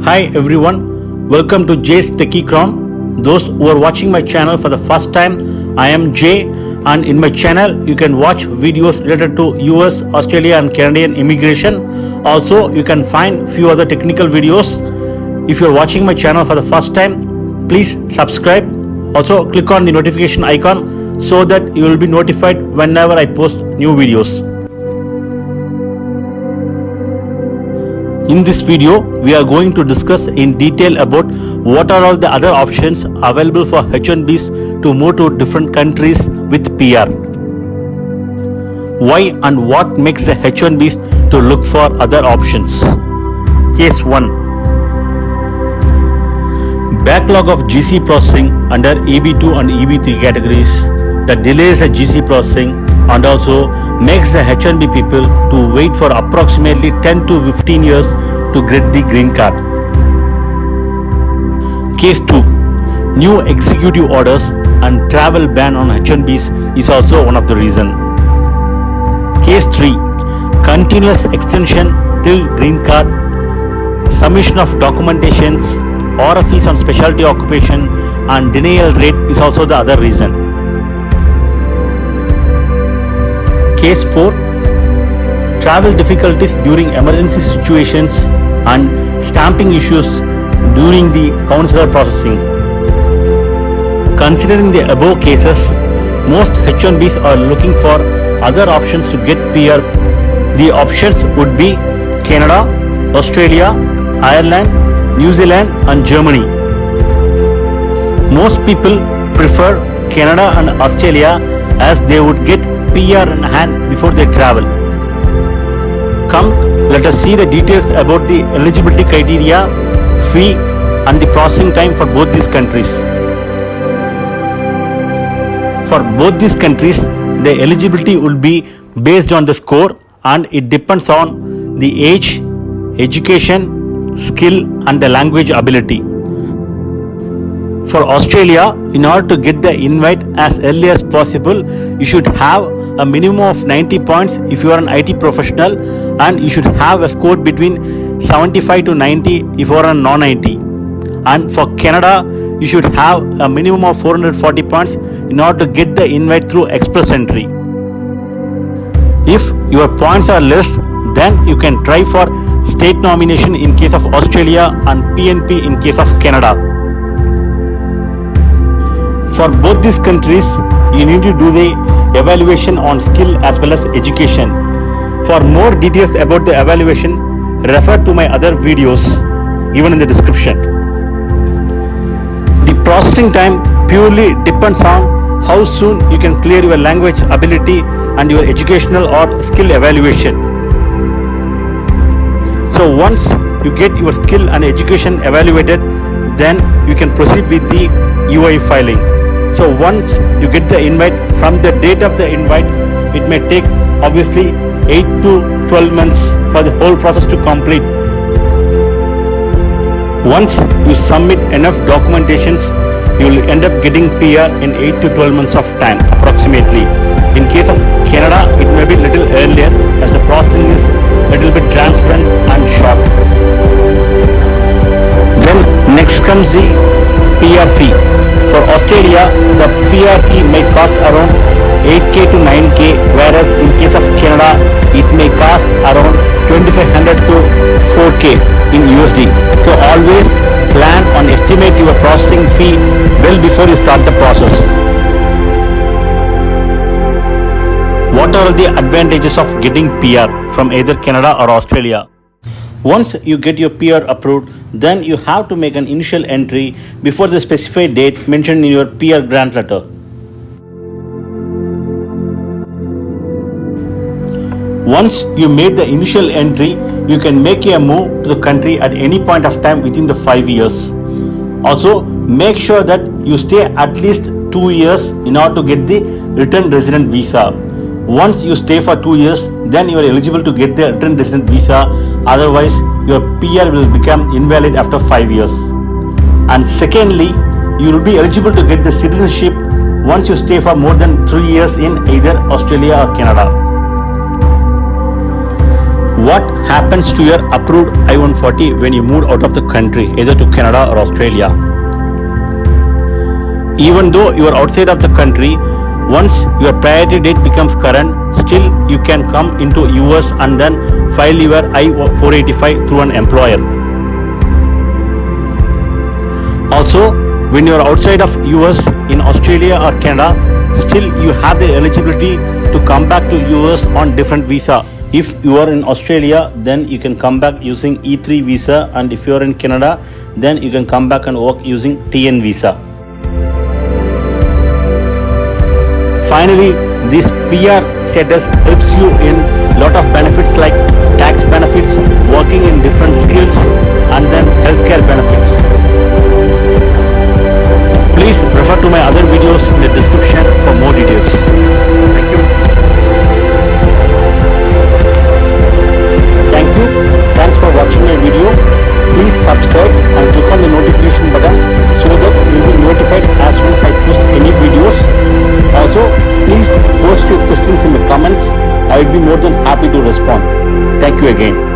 Hi everyone, welcome to Jay's Techie Crown. Those who are watching my channel for the first time, I am Jay, and in my channel you can watch videos related to US, Australia and Canadian immigration. Also you can find few other technical videos. If you are watching my channel for the first time, please subscribe. Also click on the notification icon so that you will be notified whenever I post new videos. In this video, we are going to discuss in detail about what are all the other options available for H1Bs to move to different countries with PR. Why and what makes the H1Bs to look for other options. Case 1. Backlog of GC processing under EB2 and EB3 categories that delays the GC processing and also makes the H1B people to wait for approximately 10 to 15 years to get the green card. Case 2. New executive orders and travel ban on H1Bs is also one of the reasons. Case 3. Continuous extension till green card, submission of documentations, RFEs on specialty occupation and denial rate is also the other reason. Case 4. Travel difficulties during emergency situations and stamping issues during the consular processing. Considering the above cases, most H1Bs are looking for other options to get PR. The options would be Canada, Australia, Ireland, New Zealand and Germany. Most people prefer Canada and Australia as they would get PR in hand before they travel. Come, let us see the details about the eligibility criteria, fee and the processing time for both these countries. For both these countries, the eligibility will be based on the score and it depends on the age, education, skill and the language ability. For Australia, in order to get the invite as early as possible, you should have a minimum of 90 points if you are an IT professional, and you should have a score between 75 to 90 if you are a non-IT. And for Canada, you should have a minimum of 440 points in order to get the invite through express entry. If your points are less, then you can try for state nomination in case of Australia and PNP in case of Canada. For both these countries, you need to do the evaluation on skill as well as education. For more details about the evaluation, refer to my other videos given in the description. The processing time purely depends on how soon you can clear your language ability and your educational or skill evaluation. So once you get your skill and education evaluated, then you can proceed with the UI filing. So once you get the invite, from the date of the invite, it may take obviously 8 to 12 months for the whole process to complete. Once you submit enough documentations, you will end up getting PR in 8 to 12 months of time approximately. In case of Canada, it may be little earlier as the processing is little bit transparent and short. Then next comes the PR fee. For Australia, the PR fee may cost around 8k to 9k, whereas in case of Canada, it may cost around 2500 to 4k in USD. So always plan on estimate your processing fee well before you start the process. What are the advantages of getting PR from either Canada or Australia? Once you get your PR approved, then you have to make an initial entry before the specified date mentioned in your PR grant letter. Once you made the initial entry, you can make a move to the country at any point of time within the 5 years. Also, make sure that you stay at least 2 years in order to get the return resident visa. Once you stay for 2 years, then you are eligible to get the return resident visa. Otherwise, your PR will become invalid after 5 years. And secondly, you will be eligible to get the citizenship once you stay for more than 3 years in either Australia or Canada. What happens to your approved I-140 when you moved out of the country, either to Canada or Australia? Even though you are outside of the country, once your priority date becomes current, still you can come into US and then file your I-485 through an employer. Also, when you are outside of US in Australia or Canada, still you have the eligibility to come back to US on different visa. If you are in Australia, then you can come back using E3 visa, and if you are in Canada, then you can come back and work using TN visa. Finally, this PR status helps you in lot of benefits like tax benefits, working in different skills, and then healthcare benefits. Please refer to my other videos in the description for more details. Thank you. Thanks for watching my video. Please subscribe and click on the notification button so that you will be notified as soon as I post any videos. Also, please post your questions in the comments. I will be more than happy to respond. Thank you again.